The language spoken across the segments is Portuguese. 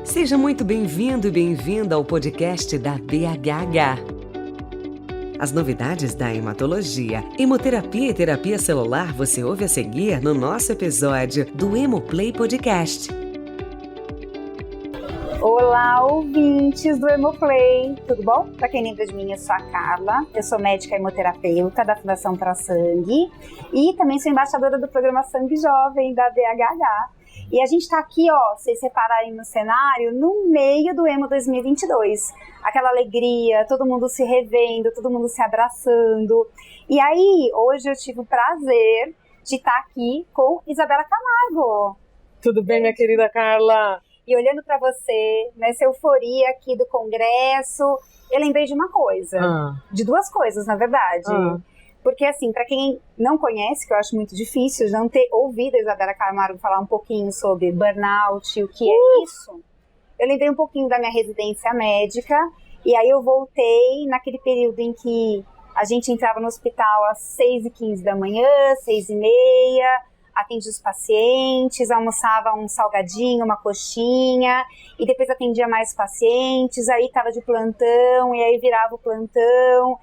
Seja muito bem-vindo e bem-vinda ao podcast da BHH. As novidades da hematologia, hemoterapia e terapia celular você ouve a seguir no nosso episódio do Hemoplay Podcast. Olá, ouvintes do Hemoplay, tudo bom? Para quem lembra de mim, eu sou a Carla, eu sou médica hemoterapeuta da Fundação Pra Sangue e também sou embaixadora do programa Sangue Jovem da BHH. E a gente tá aqui, vocês repararem no cenário, no meio do Hemo 2022. Aquela alegria, todo mundo se revendo, todo mundo se abraçando. E aí, hoje eu tive o prazer de estar aqui com Isabela Camargo. Tudo bem, minha querida Carla? E olhando para você, nessa euforia aqui do congresso, eu lembrei de uma coisa. De duas coisas, na verdade. Porque, assim, para quem não conhece, que eu acho muito difícil, não ter ouvido a Isabela Camargo falar um pouquinho sobre burnout, o que é isso, eu lembrei um pouquinho da minha residência médica, e aí eu voltei naquele período em que a gente entrava no hospital às 6h15 da manhã, 6h30, atendia os pacientes, almoçava um salgadinho, uma coxinha, e depois atendia mais pacientes, aí estava de plantão, e aí virava o plantão,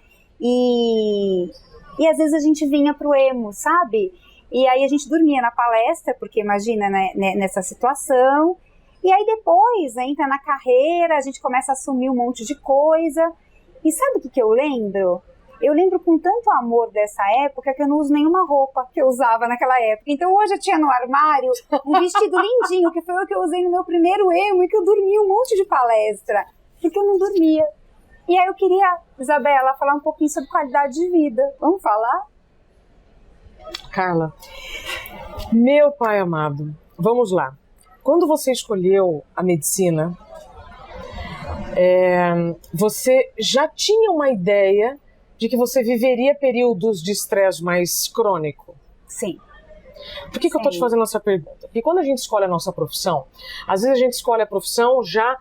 e às vezes a gente vinha pro Hemo, sabe? E aí a gente dormia na palestra, porque imagina, né, nessa situação. E aí depois, entra na carreira, a gente começa a assumir um monte de coisa. E sabe o que eu lembro? Eu lembro com tanto amor dessa época que eu não uso nenhuma roupa que eu usava naquela época. Então hoje eu tinha no armário um vestido lindinho, que foi o que eu usei no meu primeiro Hemo e que eu dormi um monte de palestra, porque eu não dormia. E aí eu queria, Isabela, falar um pouquinho sobre qualidade de vida. Vamos falar? Carla, meu pai amado, vamos lá. Quando você escolheu a medicina, você já tinha uma ideia de que você viveria períodos de estresse mais crônico? Sim. Por que eu estou te fazendo essa pergunta? Porque quando a gente escolhe a nossa profissão, às vezes a gente escolhe a profissão já,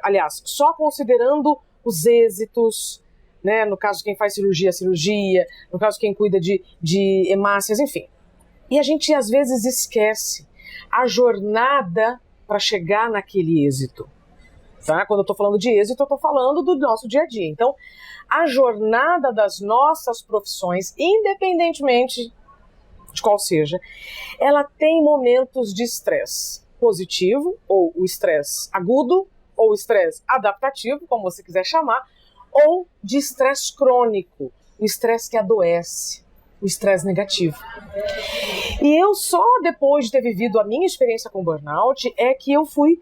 aliás, só considerando os êxitos, né? No caso de quem faz cirurgia, no caso de quem cuida de hemácias, enfim. E a gente às vezes esquece a jornada para chegar naquele êxito. Tá? Quando eu estou falando de êxito, eu estou falando do nosso dia a dia. Então, a jornada das nossas profissões, independentemente de qual seja, ela tem momentos de estresse positivo, ou o estresse agudo, ou estresse adaptativo, como você quiser chamar, ou de estresse crônico, o estresse que adoece, o estresse negativo. E eu só depois de ter vivido a minha experiência com burnout é que eu fui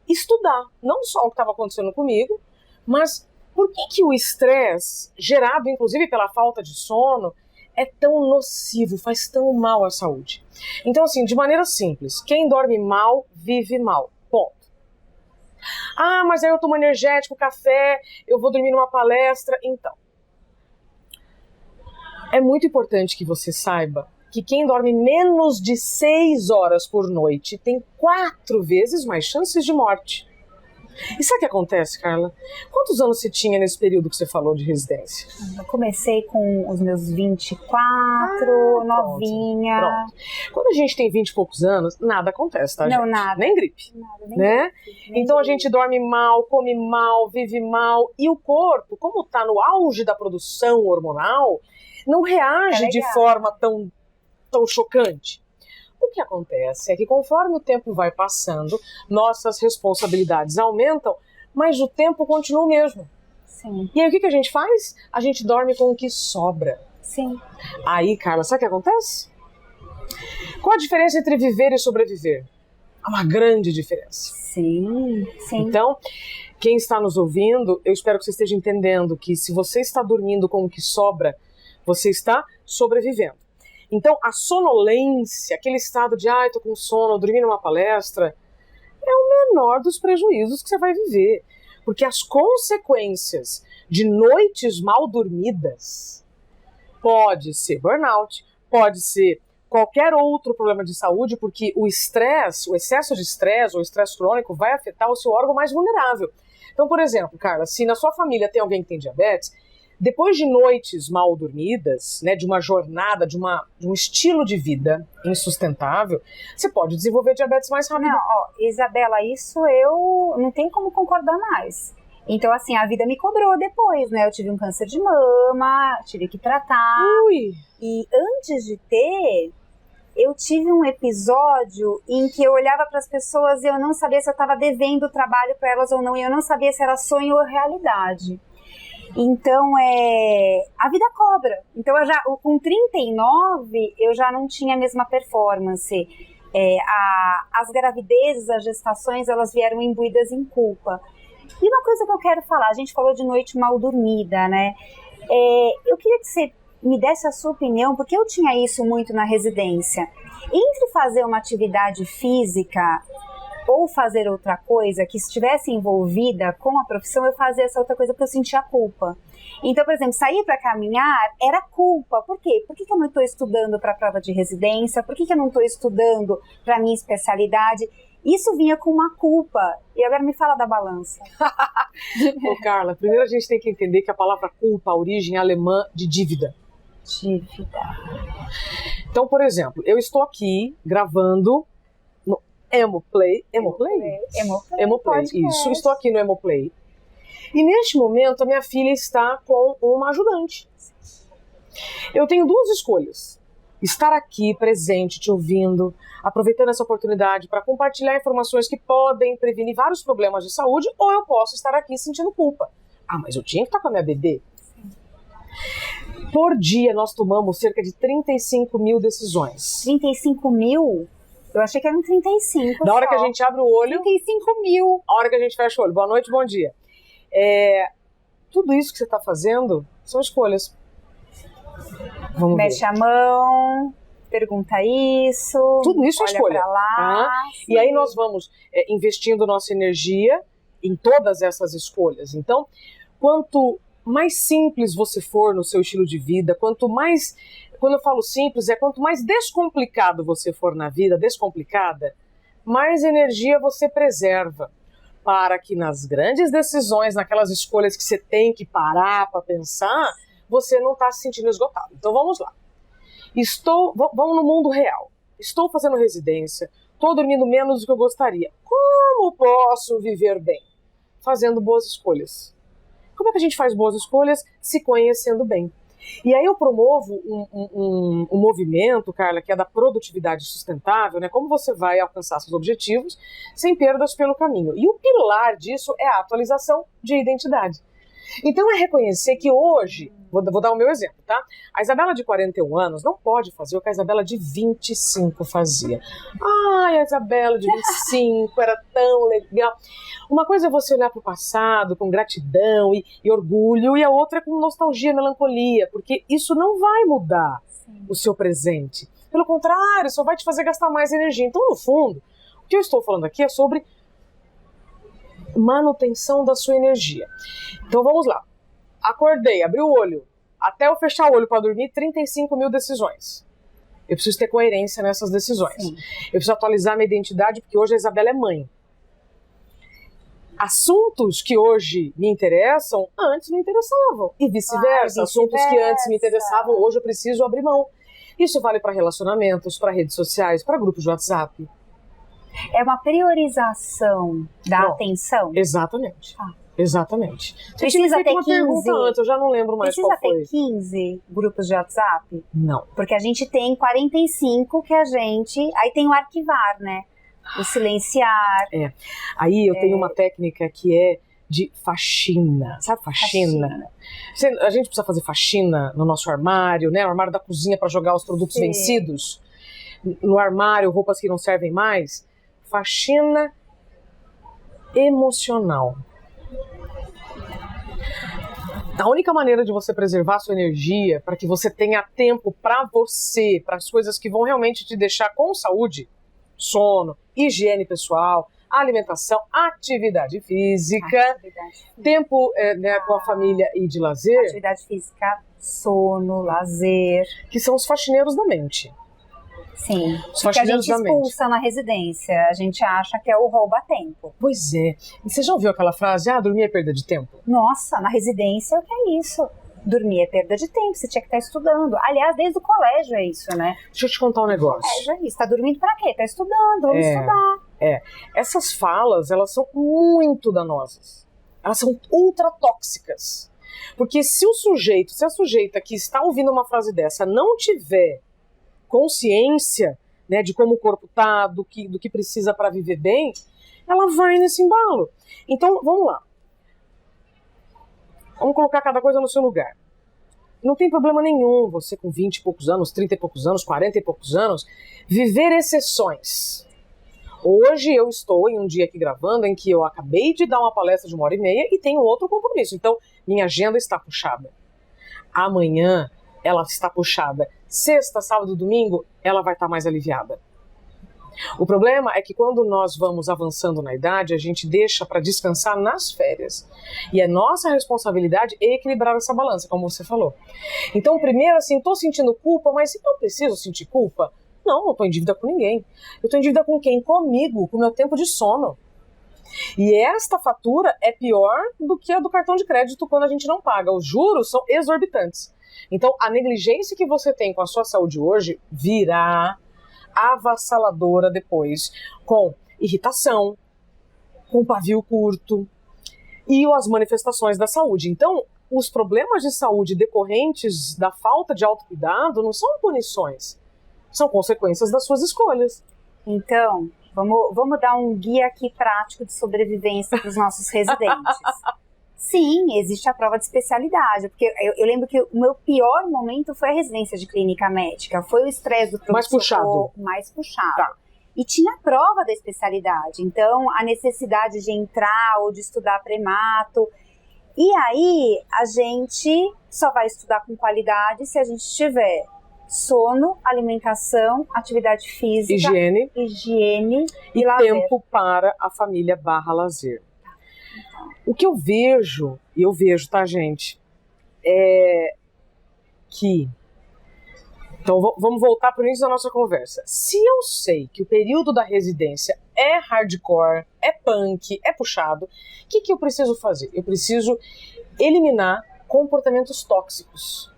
estudar, não só o que estava acontecendo comigo, mas por que o estresse, gerado inclusive pela falta de sono, é tão nocivo, faz tão mal à saúde. Então, assim, de maneira simples, quem dorme mal, vive mal. Ponto. Ah, mas aí eu tomo energético, café, eu vou dormir numa palestra. Então, é muito importante que você saiba que quem dorme menos de 6 horas por noite tem 4 vezes mais chances de morte. E sabe o que acontece, Carla? Quantos anos você tinha nesse período que você falou de residência? Eu comecei com os meus 24, novinha. Pronto. Quando a gente tem 20 e poucos anos, nada acontece, tá, gente? Não, nada. Nem gripe. Nada, né? Gripe, então a gente dorme mal, come mal, vive mal. E o corpo, como está no auge da produção hormonal, não reage de forma tão chocante. O que acontece é que conforme o tempo vai passando, nossas responsabilidades aumentam, mas o tempo continua o mesmo. Sim. E aí o que a gente faz? A gente dorme com o que sobra. Sim. Aí, Carla, sabe o que acontece? Qual a diferença entre viver e sobreviver? Há uma grande diferença. Sim. Então, quem está nos ouvindo, eu espero que você esteja entendendo que se você está dormindo com o que sobra, você está sobrevivendo. Então, a sonolência, aquele estado de, tô com sono, dormi numa palestra, é o menor dos prejuízos que você vai viver. Porque as consequências de noites mal dormidas pode ser burnout, pode ser qualquer outro problema de saúde, porque o estresse, o excesso de estresse ou estresse crônico vai afetar o seu órgão mais vulnerável. Então, por exemplo, Carla, se na sua família tem alguém que tem diabetes, Depois de noites mal dormidas, né, de uma jornada, de um estilo de vida insustentável, você pode desenvolver diabetes mais rápido. Não, Isabela, isso eu não tenho como concordar mais. Então, assim, a vida me cobrou depois, né? Eu tive um câncer de mama, tive que tratar. Ui. E antes de ter, eu tive um episódio em que eu olhava para as pessoas e eu não sabia se eu estava devendo trabalho para elas ou não, e eu não sabia se era sonho ou realidade. Então, a vida cobra. Então, com 39, eu já não tinha a mesma performance. As gravidezes, as gestações, elas vieram imbuídas em culpa. E uma coisa que eu quero falar, a gente falou de noite mal dormida, né? Eu queria que você me desse a sua opinião, porque eu tinha isso muito na residência. Entre fazer uma atividade física ou fazer outra coisa que estivesse envolvida com a profissão, eu fazia essa outra coisa porque eu sentia culpa. Então, por exemplo, sair para caminhar era culpa. Por quê? Por que eu não estou estudando para a prova de residência? Por que eu não estou estudando para a minha especialidade? Isso vinha com uma culpa. E agora me fala da balança. Ô, Carla, primeiro a gente tem que entender que a palavra culpa, a origem alemã de dívida. Dívida. Então, por exemplo, eu estou aqui gravando no Hemoplay. Isso, estou aqui no Hemoplay. E neste momento a minha filha está com uma ajudante. Eu tenho duas escolhas. Estar aqui presente, te ouvindo, aproveitando essa oportunidade para compartilhar informações que podem prevenir vários problemas de saúde, ou eu posso estar aqui sentindo culpa. Ah, mas eu tinha que estar com a minha bebê. Por dia nós tomamos cerca de 35 mil decisões. 35 mil? Eu achei que eram 35. Da hora que a gente abre o olho... 35 mil. A hora que a gente fecha o olho. Boa noite, bom dia. Tudo isso que você está fazendo são escolhas. Vamos Mexe ver. a mão, pergunta isso. Tudo isso é escolha. Pra lá, tá? E aí nós vamos investindo nossa energia em todas essas escolhas. Então, quanto mais simples você for no seu estilo de vida, quanto mais, quando eu falo simples, quanto mais descomplicado você for na vida, descomplicada, mais energia você preserva para que nas grandes decisões, naquelas escolhas que você tem que parar para pensar, você não está se sentindo esgotado. Então vamos lá. Vamos no mundo real. Estou fazendo residência, estou dormindo menos do que eu gostaria. Como posso viver bem? Fazendo boas escolhas. Como é que a gente faz boas escolhas? Se conhecendo bem. E aí eu promovo um movimento, Carla, que é da produtividade sustentável, né? Como você vai alcançar seus objetivos sem perdas pelo caminho. E o pilar disso é a atualização de identidade. Então é reconhecer que hoje, vou dar o meu exemplo, tá? A Isabela de 41 anos não pode fazer o que a Isabela de 25 fazia. Ai, a Isabela de 25 era tão legal. Uma coisa é você olhar para o passado com gratidão e orgulho, e a outra é com nostalgia, melancolia, porque isso não vai mudar o seu presente. Pelo contrário, só vai te fazer gastar mais energia. Então, no fundo, o que eu estou falando aqui é sobre manutenção da sua energia. Então vamos lá. Acordei, abri o olho. Até eu fechar o olho para dormir, 35 mil decisões. Eu preciso ter coerência nessas decisões. Sim. Eu preciso atualizar minha identidade, porque hoje a Isabela é mãe. Assuntos que hoje me interessam, antes me interessavam. E vice-versa. Assuntos que antes me interessavam, hoje eu preciso abrir mão. Isso vale para relacionamentos, para redes sociais, para grupos de WhatsApp. É uma priorização da atenção? Exatamente. Exatamente. Você Precisa tinha feito ter uma 15? pergunta antes, eu já não lembro mais qual foi. Precisa ter 15 grupos de WhatsApp? Não. Porque a gente tem 45 que a gente... Aí tem o arquivar, né? O silenciar. Aí eu tenho uma técnica que é de faxina. Sabe faxina? A gente precisa fazer faxina no nosso armário, né? O armário da cozinha para jogar os produtos vencidos. No armário, roupas que não servem mais. Faxina emocional. A única maneira de você preservar a sua energia, para que você tenha tempo para você, para as coisas que vão realmente te deixar com saúde, sono, higiene pessoal, alimentação, atividade física, tempo com a família e de lazer. Atividade física, sono, lazer. Que são os faxineiros da mente. Sim, Os que a gente faxineiros da mente. expulsa na residência. A gente acha que é o rouba-tempo. Pois é. E você já ouviu aquela frase, dormir é perda de tempo? Nossa, na residência, o que é isso? Dormir é perda de tempo, você tinha que estar estudando. Aliás, desde o colégio é isso, né? Deixa eu te contar um negócio. É, já isso. Tá dormindo pra quê? Tá estudando, vamos estudar. Essas falas, elas são muito danosas. Elas são ultra tóxicas. Porque se a sujeita que está ouvindo uma frase dessa não tiver consciência, né, de como o corpo tá, do que precisa para viver bem, ela vai nesse embalo. Então, vamos lá. Vamos colocar cada coisa no seu lugar. Não tem problema nenhum você com 20 e poucos anos, 30 e poucos anos, 40 e poucos anos, viver exceções. Hoje eu estou em um dia aqui gravando em que eu acabei de dar uma palestra de 1h30 e tenho outro compromisso. Então, minha agenda está puxada. Amanhã ela está puxada. Sexta, sábado, domingo, ela vai estar mais aliviada. O problema é que quando nós vamos avançando na idade, a gente deixa para descansar nas férias. E é nossa responsabilidade equilibrar essa balança, como você falou. Então, primeiro, assim, estou sentindo culpa, mas eu preciso sentir culpa? Não estou em dívida com ninguém. Eu estou em dívida com quem? Comigo, com o meu tempo de sono. E esta fatura é pior do que a do cartão de crédito quando a gente não paga. Os juros são exorbitantes. Então, a negligência que você tem com a sua saúde hoje virá avassaladora depois, com irritação, com pavio curto e as manifestações da saúde. Então, os problemas de saúde decorrentes da falta de autocuidado não são punições, são consequências das suas escolhas. Então, vamos dar um guia aqui prático de sobrevivência para os nossos residentes. Sim, existe a prova de especialidade, porque eu lembro que o meu pior momento foi a residência de clínica médica, foi o estresse do pronto-socorro mais puxado. Tá. E tinha a prova da especialidade, então a necessidade de entrar ou de estudar premato. E aí a gente só vai estudar com qualidade se a gente tiver sono, alimentação, atividade física, higiene e lazer. Tempo para a família /lazer. O que eu vejo, tá, gente, é que... Então, vamos voltar para o início da nossa conversa. Se eu sei que o período da residência é hardcore, é punk, é puxado, o que eu preciso fazer? Eu preciso eliminar comportamentos tóxicos.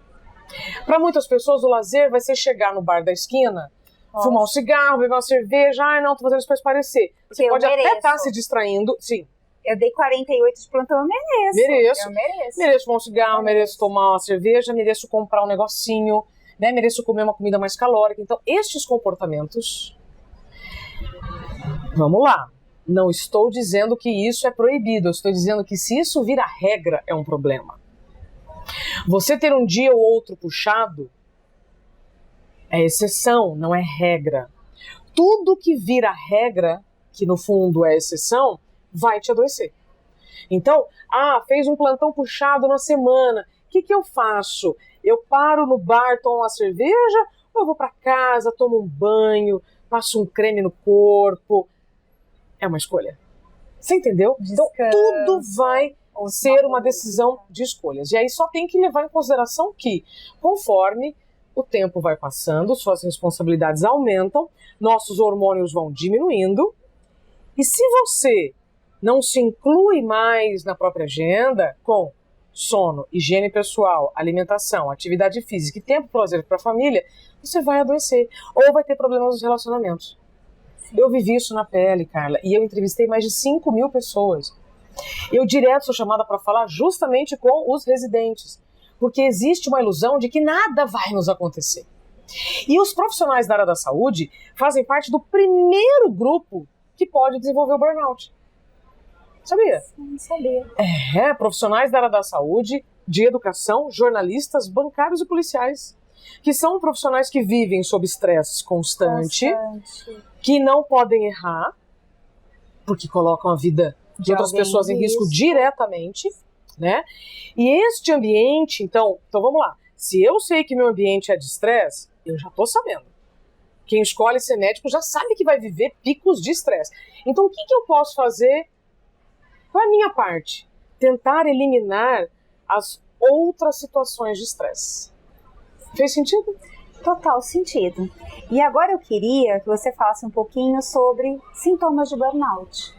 Para muitas pessoas, o lazer vai ser chegar no bar da esquina, fumar um cigarro, beber uma cerveja, não, tô fazendo isso para esparecer. Você pode até estar se distraindo, sim. Eu dei 48 de plantão, eu mereço. Mereço fumar um cigarro, mereço tomar uma cerveja, mereço comprar um negocinho, né? Mereço comer uma comida mais calórica. Então, estes comportamentos... Vamos lá. Não estou dizendo que isso é proibido. Eu estou dizendo que se isso vira regra, é um problema. Você ter um dia ou outro puxado é exceção, não é regra. Tudo que vira regra, que no fundo é exceção, vai te adoecer. Então, fez um plantão puxado na semana, o que eu faço? Eu paro no bar, tomo uma cerveja, ou eu vou para casa, tomo um banho, passo um creme no corpo? É uma escolha. Você entendeu? Descanso. Então, tudo vai ser uma decisão de escolhas. E aí só tem que levar em consideração que, conforme o tempo vai passando, suas responsabilidades aumentam, nossos hormônios vão diminuindo, e se você não se inclui mais na própria agenda com sono, higiene pessoal, alimentação, atividade física e tempo para lazer para a família, você vai adoecer ou vai ter problemas nos relacionamentos. Sim. Eu vivi isso na pele, Carla, e eu entrevistei mais de 5.000 pessoas. Eu direto sou chamada para falar justamente com os residentes, porque existe uma ilusão de que nada vai nos acontecer. E os profissionais da área da saúde fazem parte do primeiro grupo que pode desenvolver o burnout. Sabia? Não sabia. Profissionais da área da saúde, de educação, jornalistas, bancários e policiais, que são profissionais que vivem sob estresse constante, que não podem errar, porque colocam a vida de outras pessoas em risco diretamente, né? E este ambiente, então vamos lá. Se eu sei que meu ambiente é de estresse, eu já estou sabendo. Quem escolhe ser médico já sabe que vai viver picos de estresse. Então, o que eu posso fazer? Qual é a minha parte? Tentar eliminar as outras situações de estresse. Fez sentido? Total sentido. E agora eu queria que você falasse um pouquinho sobre sintomas de burnout.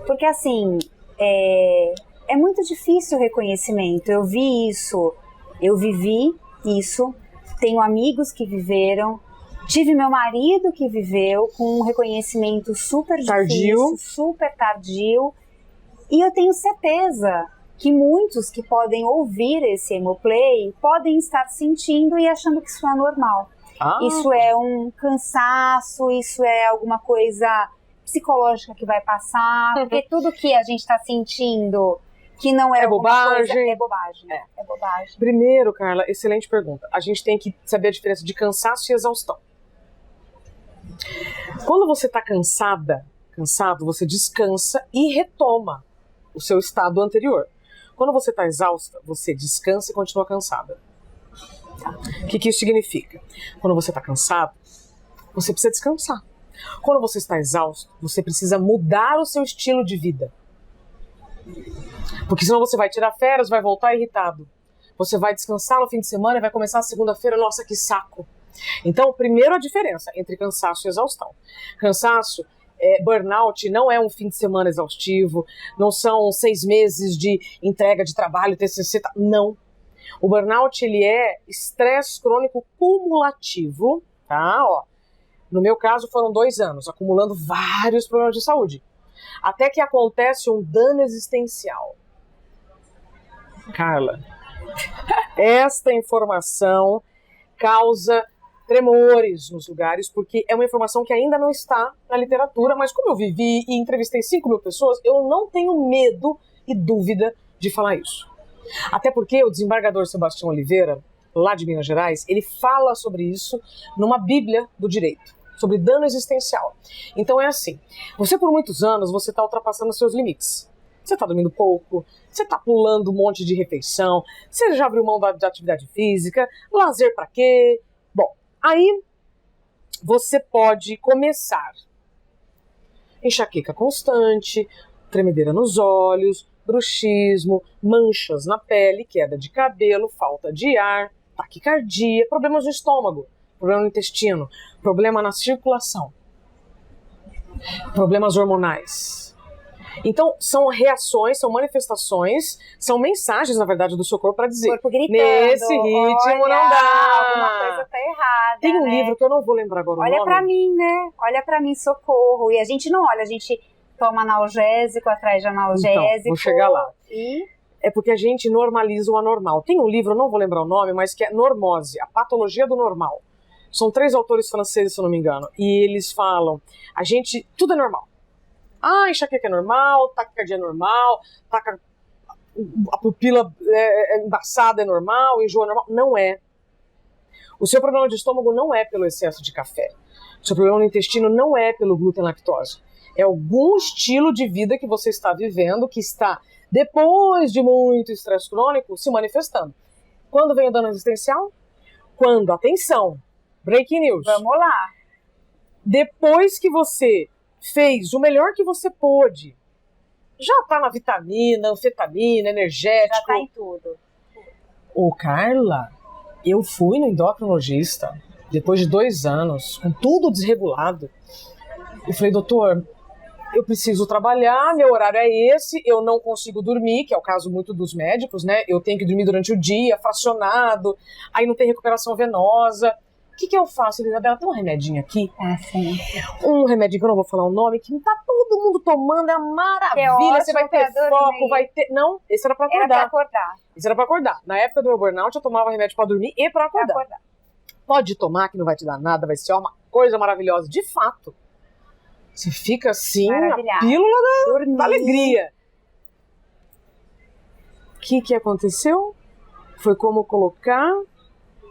Porque, assim, é muito difícil o reconhecimento. Eu vi isso Eu vivi isso, tenho amigos que viveram, tive meu marido que viveu com um reconhecimento super difícil, super tardio, e eu tenho certeza que muitos que podem ouvir esse Hemoplay podem estar sentindo e achando que isso é normal. Isso é um cansaço, isso é alguma coisa psicológica que vai passar, porque tudo que a gente está sentindo que não é bobagem. Coisa, é bobagem. É bobagem. Primeiro, Carla, excelente pergunta. A gente tem que saber a diferença de cansaço e exaustão. Quando você está cansado, você descansa e retoma o seu estado anterior. Quando você está exausta, você descansa e continua cansada. O que isso significa? Quando você está cansado, você precisa descansar. Quando você está exausto, você precisa mudar o seu estilo de vida. Porque senão você vai tirar férias, vai voltar irritado. Você vai descansar no fim de semana e vai começar a segunda-feira, nossa, que saco. Então, primeiro a diferença entre cansaço e exaustão. Cansaço, burnout não é um fim de semana exaustivo, não são 6 meses de entrega de trabalho, TCC, não. O burnout, ele é estresse crônico cumulativo, tá? Ó, no meu caso foram 2 anos, acumulando vários problemas de saúde. Até que acontece um dano existencial. Carla, esta informação causa tremores nos lugares, porque é uma informação que ainda não está na literatura, mas como eu vivi e entrevistei 5.000 pessoas, eu não tenho medo e dúvida de falar isso. Até porque o desembargador Sebastião Oliveira, lá de Minas Gerais, ele fala sobre isso numa Bíblia do Direito, sobre dano existencial. Então é assim, você por muitos anos, você está ultrapassando os seus limites. Você está dormindo pouco, você está pulando um monte de refeição, você já abriu mão da atividade física, lazer para quê? Bom, aí você pode começar enxaqueca constante, tremedeira nos olhos, bruxismo, manchas na pele, queda de cabelo, falta de ar, taquicardia, problemas no estômago, problema no intestino, problema na circulação, problemas hormonais. Então, são reações, são manifestações, são mensagens, na verdade, do seu corpo para dizer, corpo gritando, nesse ritmo olha, não dá. Alguma coisa tá errada, Tem um né? livro que eu não vou lembrar agora o nome. Olha pra mim, né? Olha pra mim, socorro. E a gente não olha, a gente toma analgésico atrás de analgésico. Então, vou chegar lá. E... É porque a gente normaliza o anormal. Tem um livro, eu não vou lembrar o nome, mas que é Normose, a patologia do normal. São 3 autores franceses, se eu não me engano. E eles falam, tudo é normal. Enxaqueca é normal, taquicardia é normal, a pupila embaçada é normal, enjoo é normal. Não é. O seu problema de estômago não é pelo excesso de café. O seu problema no intestino não é pelo glúten e lactose. É algum estilo de vida que você está vivendo, que está, depois de muito estresse crônico, se manifestando. Quando vem o dano existencial? Quando, atenção, breaking news. Vamos lá. Depois que você fez o melhor que você pôde, já tá na vitamina, anfetamina, energético. Já tá em tudo. Ô, Carla, eu fui no endocrinologista depois de 2 anos, com tudo desregulado. Eu falei, doutor, eu preciso trabalhar, meu horário é esse, eu não consigo dormir, que é o caso muito dos médicos, né? Eu tenho que dormir durante o dia, fracionado, aí não tem recuperação venosa. O que eu faço, Isabela? Tem um remedinho aqui. Sim. Um remedinho que eu não vou falar o nome, que tá todo mundo tomando, é maravilha. Ótimo, você vai ter foco, vai ter... Não, esse era pra acordar. Era pra acordar. Esse era pra acordar. Na época do meu burnout, eu tomava remédio pra dormir e pra acordar. Pode tomar, que não vai te dar nada, vai ser uma coisa maravilhosa. De fato. Você fica assim, a pílula da alegria. O que aconteceu? Foi como colocar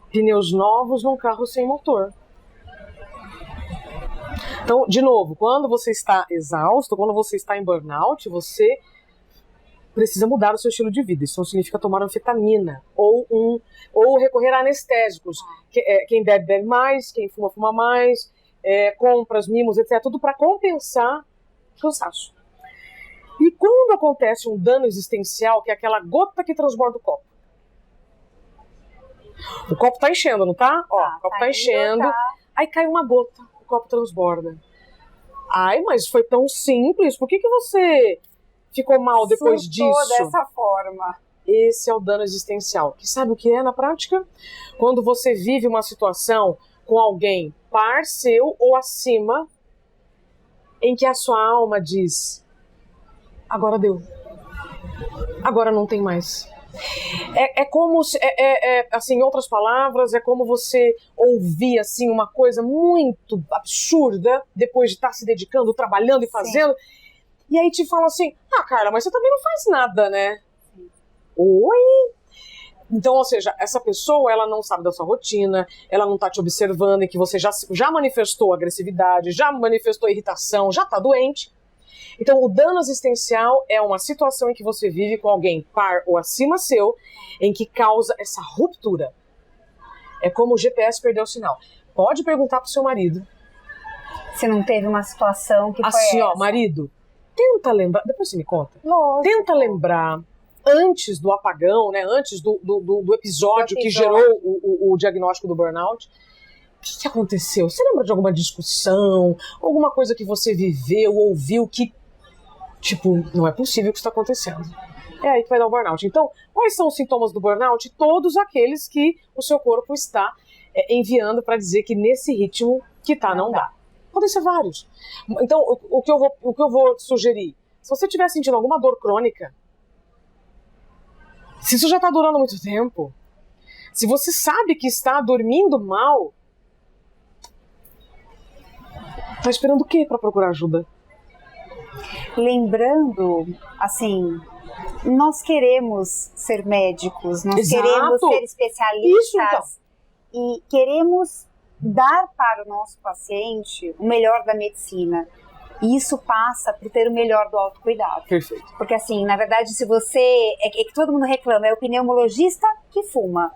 pneus novos num carro sem motor. Então, de novo, quando você está exausto, quando você está em burnout, você precisa mudar o seu estilo de vida. Isso não significa tomar anfetamina ou recorrer a anestésicos. Quem bebe, bebe mais, quem fuma, fuma mais, compras, mimos, etc. Tudo para compensar o cansaço. E quando acontece um dano existencial, que é aquela gota que transborda o copo. O copo tá enchendo, não tá? O copo tá enchendo. Aí cai uma gota, o copo transborda. Mas foi tão simples, por que você ficou mal depois disso? Dessa forma. Esse é o dano existencial. Que sabe o que é na prática? Quando você vive uma situação com alguém par seu ou acima, em que a sua alma diz: agora deu, agora não tem mais. É como se, assim, em outras palavras, é como você ouvir assim uma coisa muito absurda depois de estar se dedicando, trabalhando e fazendo. Sim. E aí te falam assim: Carla, mas você também não faz nada, né? Sim. Oi? Então, ou seja, essa pessoa, ela não sabe da sua rotina, ela não está te observando em que você já manifestou agressividade, já manifestou irritação, já está doente. Então, o dano existencial é uma situação em que você vive com alguém par ou acima seu, em que causa essa ruptura. É como o GPS perdeu o sinal. Pode perguntar pro seu marido. Se não teve uma situação que foi assim, essa. Ó, marido, tenta lembrar, depois você me conta. Lógico. Tenta lembrar, antes do apagão, né, antes do episódio que gerou o diagnóstico do burnout, o que aconteceu? Você lembra de alguma discussão, alguma coisa que você viveu, ouviu, que, tipo, não é possível que isso está acontecendo? É aí que vai dar o burnout. Então, quais são os sintomas do burnout? Todos aqueles que o seu corpo está enviando para dizer que nesse ritmo que tá, não dá. Podem ser vários. Então, o que eu vou sugerir? Se você estiver sentindo alguma dor crônica, se isso já está durando muito tempo, se você sabe que está dormindo mal, tá esperando o quê para procurar ajuda? Lembrando, assim, nós queremos ser médicos, nós Exato. Queremos ser especialistas. Isso, então. E queremos dar para o nosso paciente o melhor da medicina. E isso passa por ter o melhor do autocuidado. Perfeito. Porque assim, na verdade, se você... É que todo mundo reclama, é o pneumologista que fuma,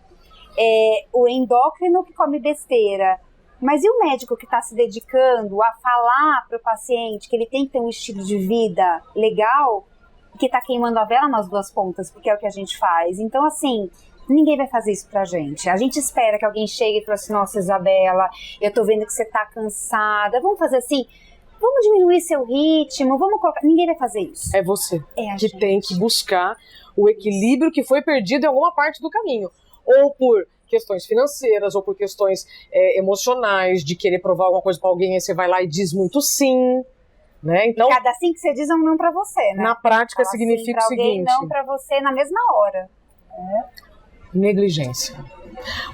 é o endócrino que come besteira. Mas e o médico que está se dedicando a falar para o paciente que ele tem que ter um estilo de vida legal, que está queimando a vela nas duas pontas, porque é o que a gente faz. Então, assim, ninguém vai fazer isso pra gente. A gente espera que alguém chegue e fale assim: nossa, Isabela, eu tô vendo que você tá cansada, vamos fazer assim... Vamos diminuir seu ritmo, vamos colocar... Ninguém vai fazer isso. É você que gente. Tem que buscar o equilíbrio que foi perdido em alguma parte do caminho. Ou por questões financeiras, ou por questões emocionais, de querer provar alguma coisa pra alguém, aí você vai lá e diz muito sim. Né? Então, e cada sim que você diz é um não pra você, né? Na prática fala significa sim o seguinte... não pra você na mesma hora. Negligência.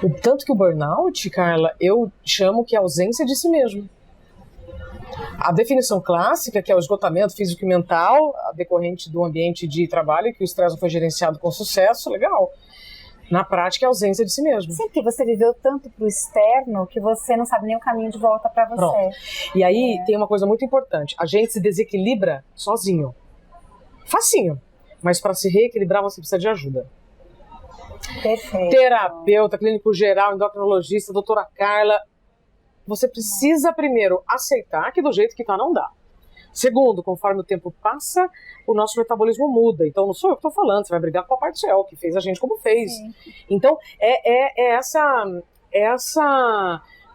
O tanto que o burnout, Carla, eu chamo que é ausência de si mesmo. A definição clássica, que é o esgotamento físico e mental, decorrente do ambiente de trabalho, que o estresse não foi gerenciado com sucesso, legal. Na prática, é a ausência de si mesmo. Sim, porque você viveu tanto pro externo que você não sabe nem o caminho de volta para você. Pronto. E aí tem uma coisa muito importante. A gente se desequilibra sozinho. Facinho. Mas para se reequilibrar, você precisa de ajuda. Perfeito. Terapeuta, clínico geral, endocrinologista, doutora Carla. Você precisa, primeiro, aceitar que do jeito que tá não dá. Segundo, conforme o tempo passa, o nosso metabolismo muda. Então, não sou eu que estou falando, você vai brigar com o Papai do Céu, que fez a gente como fez. Sim. Então, é essa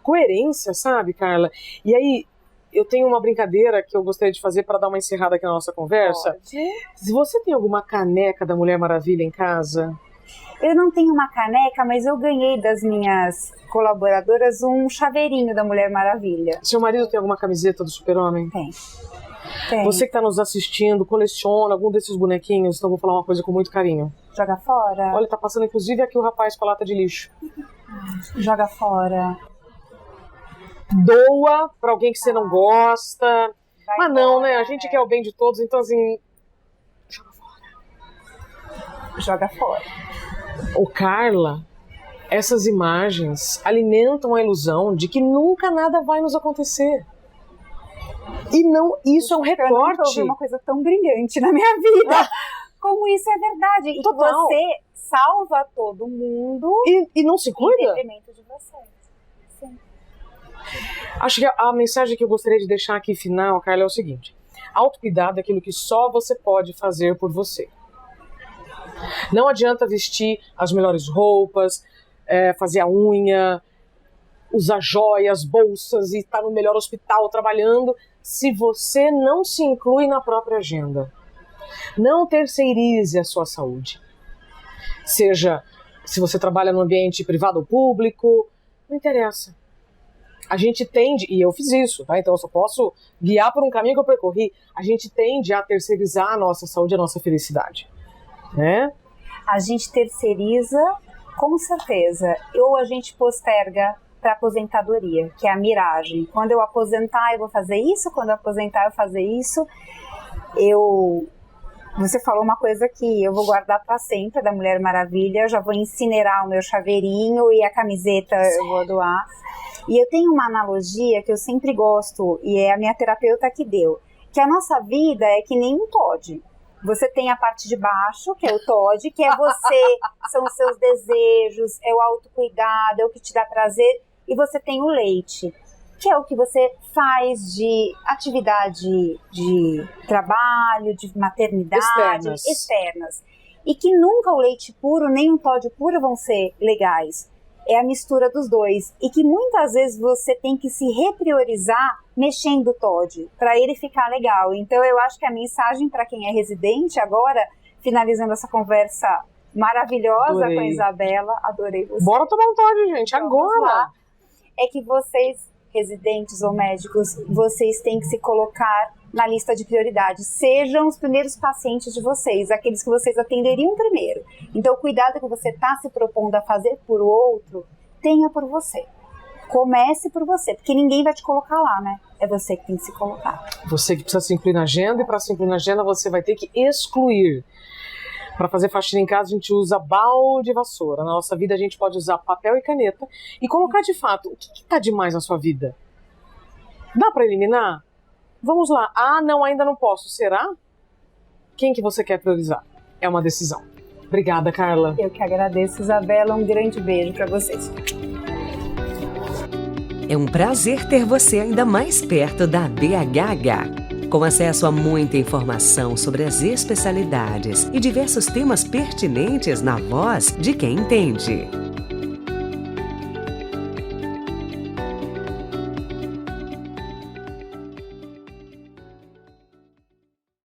coerência, sabe, Carla? E aí, eu tenho uma brincadeira que eu gostaria de fazer para dar uma encerrada aqui na nossa conversa. Pode. Se você tem alguma caneca da Mulher Maravilha em casa... Eu não tenho uma caneca, mas eu ganhei das minhas colaboradoras um chaveirinho da Mulher Maravilha. Seu marido tem alguma camiseta do Super-Homem? Tem. Você que está nos assistindo, coleciona algum desses bonequinhos, então vou falar uma coisa com muito carinho. Joga fora? Olha, tá passando inclusive aqui o rapaz com a lata de lixo. Joga fora. Doa pra alguém que você não gosta. Mas não, embora, né? A gente quer o bem de todos, então assim... Joga fora. Joga fora. Ô, Carla, essas imagens alimentam a ilusão de que nunca nada vai nos acontecer. E não, isso é um recorte. Eu nunca ouvi uma coisa tão brilhante na minha vida. Como isso é verdade. E total. Que você salva todo mundo e não se cuida. Em detrimento de você. Sim. Acho que a mensagem que eu gostaria de deixar aqui final, Carla, é o seguinte: autocuidado é aquilo que só você pode fazer por você. Não adianta vestir as melhores roupas, fazer a unha, usar joias, bolsas e estar no melhor hospital trabalhando, se você não se inclui na própria agenda. Não terceirize a sua saúde. seja se você trabalha no ambiente privado ou público, não interessa. A gente tende, e eu fiz isso, tá? Então eu só posso guiar por um caminho que eu percorri, a gente tende a terceirizar a nossa saúde, a nossa felicidade, né? A gente terceiriza, com certeza, ou a gente posterga para aposentadoria, que é a miragem. Quando eu aposentar, eu vou fazer isso, quando eu aposentar, eu vou fazer isso. Você falou uma coisa que eu vou guardar para sempre, da Mulher Maravilha. Eu já vou incinerar o meu chaveirinho e a camiseta eu vou doar. E eu tenho uma analogia que eu sempre gosto, e é a minha terapeuta que deu, que a nossa vida é que nem um Todd. Você tem a parte de baixo, que é o Todd, que é você, são os seus desejos, é o autocuidado, é o que te dá prazer. E você tem o leite, que é o que você faz de atividade de trabalho, de maternidade, externas. E que nunca o leite puro nem um Todd puro vão ser legais. É a mistura dos dois. E que muitas vezes você tem que se repriorizar mexendo o Todd, para ele ficar legal. Então eu acho que a mensagem para quem é residente agora, finalizando essa conversa maravilhosa com a Isabela, adorei você. Bora tomar um Todd, gente, agora! É que vocês, residentes ou médicos, vocês têm que se colocar na lista de prioridades. Sejam os primeiros pacientes de vocês, aqueles que vocês atenderiam primeiro. Então, o cuidado que você está se propondo a fazer por outro, tenha por você. Comece por você, porque ninguém vai te colocar lá, né? É você que tem que se colocar. Você que precisa se incluir na agenda, e para se incluir na agenda você vai ter que excluir. Para fazer faxina em casa a gente usa balde e vassoura. Na nossa vida a gente pode usar papel e caneta e colocar de fato o que está demais na sua vida. Dá para eliminar? Vamos lá. Ah, não, ainda não posso. Será? Quem que você quer priorizar? É uma decisão. Obrigada, Carla. Eu que agradeço, Isabela. Um grande beijo para vocês. É um prazer ter você ainda mais perto da BHH. Com acesso a muita informação sobre as especialidades e diversos temas pertinentes na voz de quem entende.